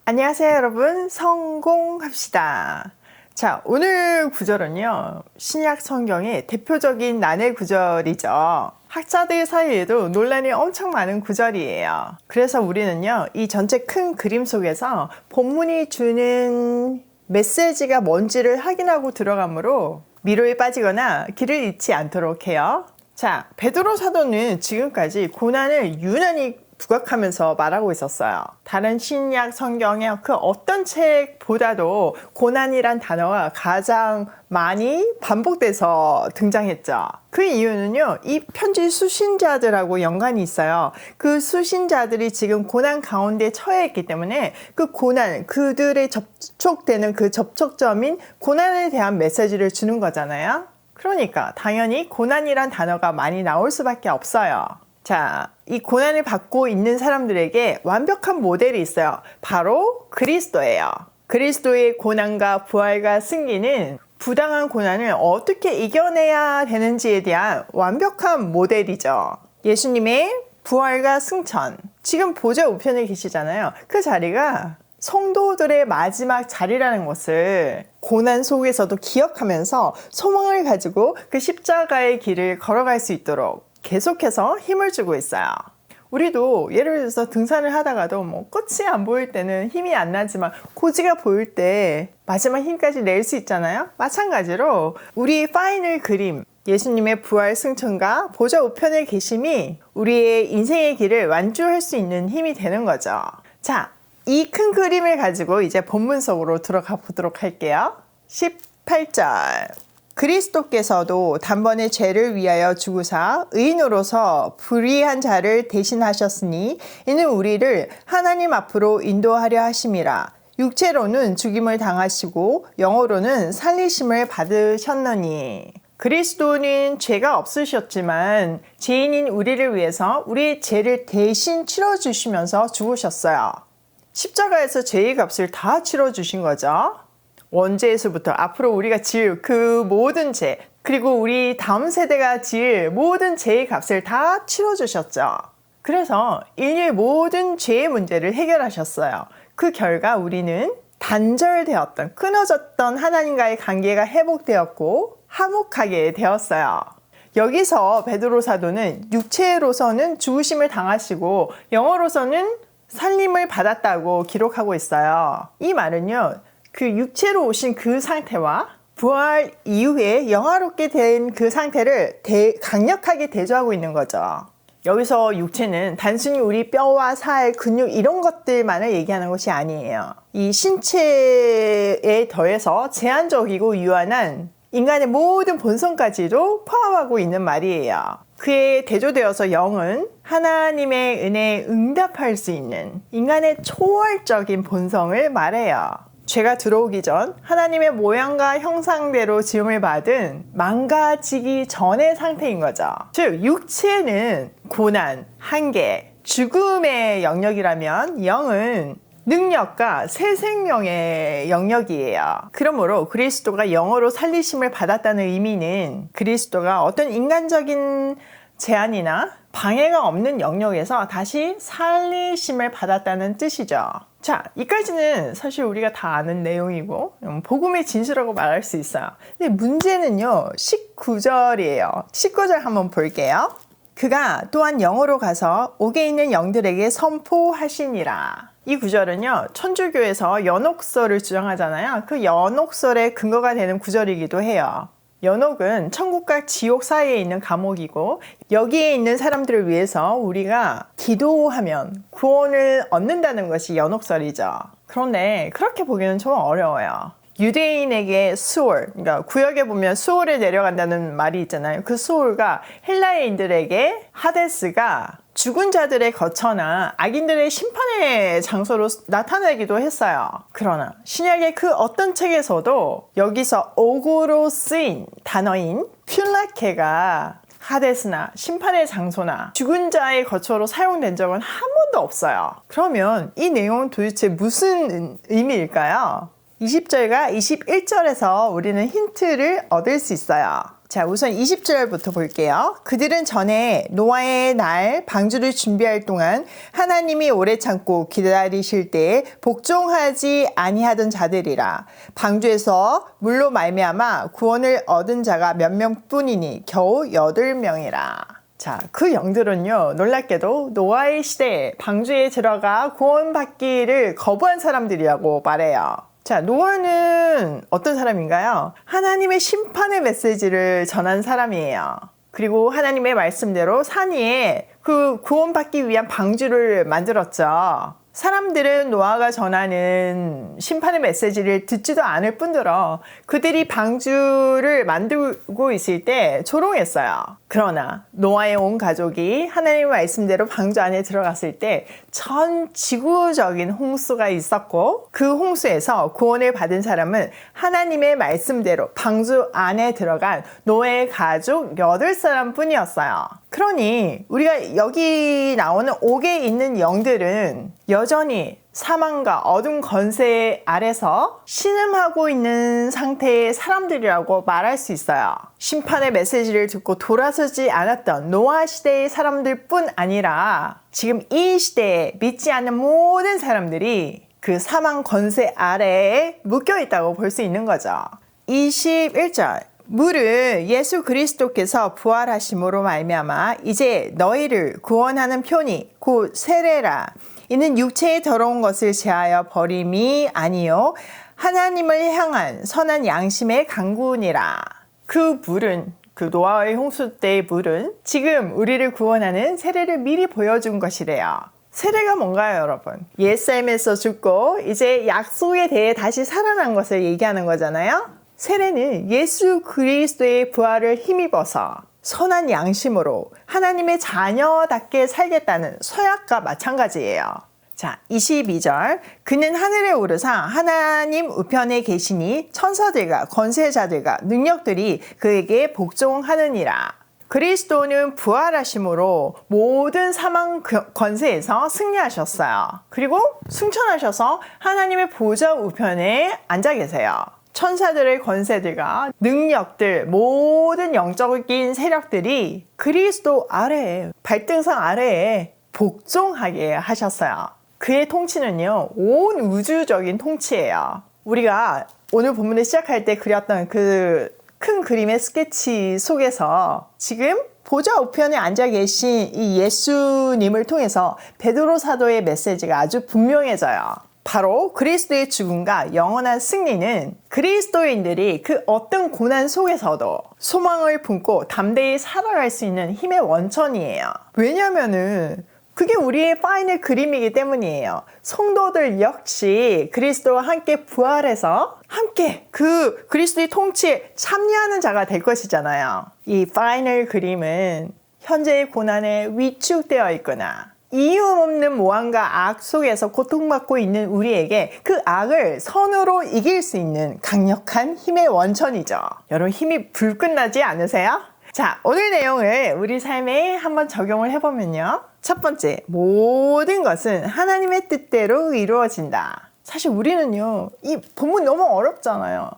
안녕하세요 여러분, 성공합시다. 자, 오늘 구절은요, 신약 성경의 대표적인 난해 구절이죠. 학자들 사이에도 논란이 엄청 많은 구절이에요. 그래서 우리는요, 이 전체 큰 그림 속에서 본문이 주는 메시지가 뭔지를 확인하고 들어가므로 미로에 빠지거나 길을 잃지 않도록 해요. 자, 베드로 사도는 지금까지 고난을 유난히 부각하면서 말하고 있었어요. 다른 신약 성경의 그 어떤 책보다도 고난이란 단어가 가장 많이 반복돼서 등장했죠. 그 이유는요, 이 편지 수신자들하고 연관이 있어요. 그 수신자들이 지금 고난 가운데 처해 있기 때문에 그 고난, 그들의 접촉되는 그 접촉점인 고난에 대한 메시지를 주는 거잖아요. 그러니까 당연히 고난이란 단어가 많이 나올 수밖에 없어요. 자, 이 고난을 받고 있는 사람들에게 완벽한 모델이 있어요. 바로 그리스도예요. 그리스도의 고난과 부활과 승리는 부당한 고난을 어떻게 이겨내야 되는지에 대한 완벽한 모델이죠. 예수님의 부활과 승천. 지금 보좌 우편에 계시잖아요. 그 자리가 성도들의 마지막 자리라는 것을 고난 속에서도 기억하면서 소망을 가지고 그 십자가의 길을 걸어갈 수 있도록 계속해서 힘을 주고 있어요. 우리도 예를 들어서 등산을 하다가도 끝이 안 보일 때는 힘이 안 나지만 고지가 보일 때 마지막 힘까지 낼 수 있잖아요. 마찬가지로 우리 파이널 그림, 예수님의 부활 승천과 보좌 우편에 계심이 우리의 인생의 길을 완주할 수 있는 힘이 되는 거죠. 자, 이 큰 그림을 가지고 이제 본문 속으로 들어가 보도록 할게요. 18절. 그리스도께서도 단번에 죄를 위하여 죽으사 의인으로서 불의한 자를 대신하셨으니 이는 우리를 하나님 앞으로 인도하려 하심이라. 육체로는 죽임을 당하시고 영어로는 살리심을 받으셨느니. 그리스도는 죄가 없으셨지만 죄인인 우리를 위해서 우리의 죄를 대신 치러주시면서 죽으셨어요. 십자가에서 죄의 값을 다 치러주신 거죠. 원죄에서부터 앞으로 우리가 지을 그 모든 죄, 그리고 우리 다음 세대가 지을 모든 죄의 값을 다 치러주셨죠. 그래서 인류의 모든 죄의 문제를 해결하셨어요. 그 결과 우리는 단절되었던, 끊어졌던 하나님과의 관계가 회복되었고 화목하게 되었어요. 여기서 베드로 사도는 육체로서는 죽으심을 당하시고 영어로서는 살림을 받았다고 기록하고 있어요. 이 말은요, 그 육체로 오신 그 상태와 부활 이후에 영화롭게 된 그 상태를 강력하게 대조하고 있는 거죠. 여기서 육체는 단순히 우리 뼈와 살, 근육 이런 것들만을 얘기하는 것이 아니에요. 이 신체에 더해서 제한적이고 유한한 인간의 모든 본성까지도 포함하고 있는 말이에요. 그에 대조되어서 영은 하나님의 은혜에 응답할 수 있는 인간의 초월적인 본성을 말해요. 죄가 들어오기 전 하나님의 모양과 형상대로 지음을 받은 망가지기 전의 상태인 거죠. 즉 육체는 고난, 한계, 죽음의 영역이라면 영은 능력과 새 생명의 영역이에요. 그러므로 그리스도가 영으로 살리심을 받았다는 의미는 그리스도가 어떤 인간적인 제한이나 방해가 없는 영역에서 다시 살리심을 받았다는 뜻이죠. 자, 이까지는 사실 우리가 다 아는 내용이고 복음의 진수라고 말할 수 있어요. 근데 문제는요, 19절이에요. 19절 한번 볼게요. 그가 또한 영으로 가서 옥에 있는 영들에게 선포하시니라. 이 구절은요, 천주교에서 연옥설을 주장하잖아요. 그 연옥설의 근거가 되는 구절이기도 해요. 연옥은 천국과 지옥 사이에 있는 감옥이고 여기에 있는 사람들을 위해서 우리가 기도하면 구원을 얻는다는 것이 연옥설이죠. 그런데 그렇게 보기는 좀 어려워요. 유대인에게 수올, 그러니까 구역에 보면 수올에 내려간다는 말이 있잖아요. 그 수올과 헬라인들에게 하데스가 죽은 자들의 거처나 악인들의 심판의 장소로 나타나기도 했어요. 그러나 신약의 그 어떤 책에서도 여기서 옥으로 쓰인 단어인 퓰라케가 하데스나 심판의 장소나 죽은 자의 거처로 사용된 적은 한 번도 없어요. 그러면 이 내용은 도대체 무슨 의미일까요? 20절과 21절에서 우리는 힌트를 얻을 수 있어요. 자, 우선 20절부터 볼게요. 그들은 전에 노아의 날 방주를 준비할 동안 하나님이 오래 참고 기다리실 때에 복종하지 아니하던 자들이라. 방주에서 물로 말미암아 구원을 얻은 자가 몇 명뿐이니 겨우 8명이라. 자, 그 영들은요, 놀랍게도 노아의 시대에 방주에 들어가 구원받기를 거부한 사람들이라고 말해요. 자, 노아는 어떤 사람인가요? 하나님의 심판의 메시지를 전한 사람이에요. 그리고 하나님의 말씀대로 산 위에 그 구원받기 위한 방주를 만들었죠. 사람들은 노아가 전하는 심판의 메시지를 듣지도 않을 뿐더러 그들이 방주를 만들고 있을 때 조롱했어요. 그러나 노아의 온 가족이 하나님의 말씀대로 방주 안에 들어갔을 때 전 지구적인 홍수가 있었고 그 홍수에서 구원을 받은 사람은 하나님의 말씀대로 방주 안에 들어간 노아의 가족 8사람 뿐이었어요. 그러니 우리가 여기 나오는 옥에 있는 영들은 여전히 사망과 어둠 권세 아래서 신음하고 있는 상태의 사람들이라고 말할 수 있어요. 심판의 메시지를 듣고 돌아서지 않았던 노아 시대의 사람들뿐 아니라 지금 이 시대에 믿지 않는 모든 사람들이 그 사망 권세 아래에 묶여 있다고 볼 수 있는 거죠. 21절 물을 예수 그리스도께서 부활하심으로 말미암아 이제 너희를 구원하는 편이 곧 세례라. 이는 육체의 더러운 것을 제하여 버림이 아니요 하나님을 향한 선한 양심의 강구니라. 그 물은 그 노아의 홍수 때의 물은 지금 우리를 구원하는 세례를 미리 보여준 것이래요. 세례가 뭔가요, 여러분? 옛삶에서 죽고 이제 약속에 대해 다시 살아난 것을 얘기하는 거잖아요. 세례는 예수 그리스도의 부활을 힘입어서 선한 양심으로 하나님의 자녀답게 살겠다는 서약과 마찬가지예요. 자, 22절 그는 하늘에 오르사 하나님 우편에 계시니 천사들과 권세자들과 능력들이 그에게 복종하느니라. 그리스도는 부활하심으로 모든 사망 권세에서 승리하셨어요. 그리고 승천하셔서 하나님의 보좌 우편에 앉아 계세요. 천사들의 권세들과 능력들, 모든 영적인 세력들이 그리스도 아래에, 발등상 아래에 복종하게 하셨어요. 그의 통치는요, 온 우주적인 통치예요. 우리가 오늘 본문을 시작할 때 그렸던 그 큰 그림의 스케치 속에서 지금 보좌 우편에 앉아 계신 이 예수님을 통해서 베드로 사도의 메시지가 아주 분명해져요. 바로 그리스도의 죽음과 영원한 승리는 그리스도인들이 그 어떤 고난 속에서도 소망을 품고 담대히 살아갈 수 있는 힘의 원천이에요. 왜냐면은 그게 우리의 파이널 그림이기 때문이에요. 성도들 역시 그리스도와 함께 부활해서 함께 그 그리스도의 통치에 참여하는 자가 될 것이잖아요. 이 파이널 그림은 현재의 고난에 위축되어 있거나 이유 없는 모함과 악 속에서 고통받고 있는 우리에게 그 악을 선으로 이길 수 있는 강력한 힘의 원천이죠. 여러분 힘이 불끝나지 않으세요? 자, 오늘 내용을 우리 삶에 한번 적용을 해보면요. 첫 번째, 모든 것은 하나님의 뜻대로 이루어진다. 사실 우리는요, 이 본문 너무 어렵잖아요.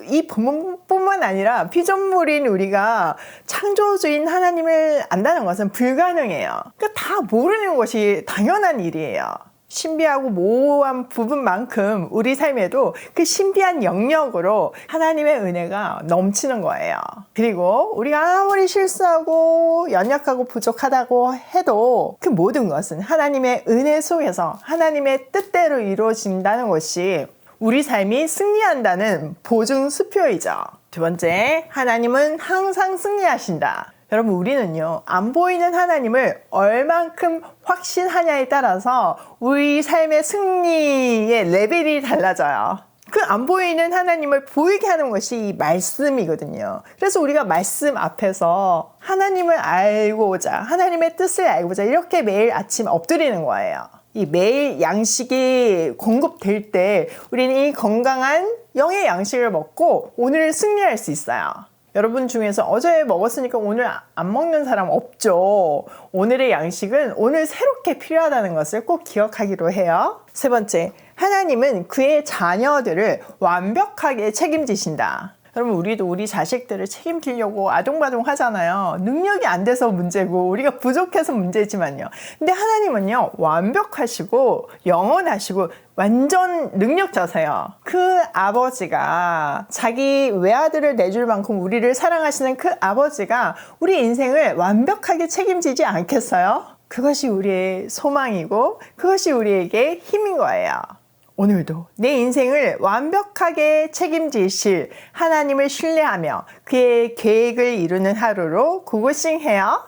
이 본문뿐만 아니라 피조물인 우리가 창조주인 하나님을 안다는 것은 불가능해요. 그러니까 다 모르는 것이 당연한 일이에요. 신비하고 모호한 부분만큼 우리 삶에도 그 신비한 영역으로 하나님의 은혜가 넘치는 거예요. 그리고 우리가 아무리 실수하고 연약하고 부족하다고 해도 그 모든 것은 하나님의 은혜 속에서 하나님의 뜻대로 이루어진다는 것이 우리 삶이 승리한다는 보증수표이죠. 두 번째, 하나님은 항상 승리하신다. 여러분 우리는요 안 보이는 하나님을 얼만큼 확신하냐에 따라서 우리 삶의 승리의 레벨이 달라져요. 그 안 보이는 하나님을 보이게 하는 것이 이 말씀이거든요. 그래서 우리가 말씀 앞에서 하나님을 알고자 하나님의 뜻을 알고자 이렇게 매일 아침 엎드리는 거예요. 이 매일 양식이 공급될 때 우리는 이 건강한 영의 양식을 먹고 오늘을 승리할 수 있어요. 여러분 중에서 어제 먹었으니까 오늘 안 먹는 사람 없죠. 오늘의 양식은 오늘 새롭게 필요하다는 것을 꼭 기억하기로 해요. 세 번째, 하나님은 그의 자녀들을 완벽하게 책임지신다. 여러분, 우리도 우리 자식들을 책임지려고 아둥바둥 하잖아요. 능력이 안 돼서 문제고 우리가 부족해서 문제지만요. 근데 하나님은요, 완벽하시고 영원하시고 완전 능력자세요. 그 아버지가 자기 외아들을 내줄 만큼 우리를 사랑하시는 그 아버지가 우리 인생을 완벽하게 책임지지 않겠어요? 그것이 우리의 소망이고 그것이 우리에게 힘인 거예요. 오늘도 내 인생을 완벽하게 책임지실 하나님을 신뢰하며 그의 계획을 이루는 하루로 고고싱해요.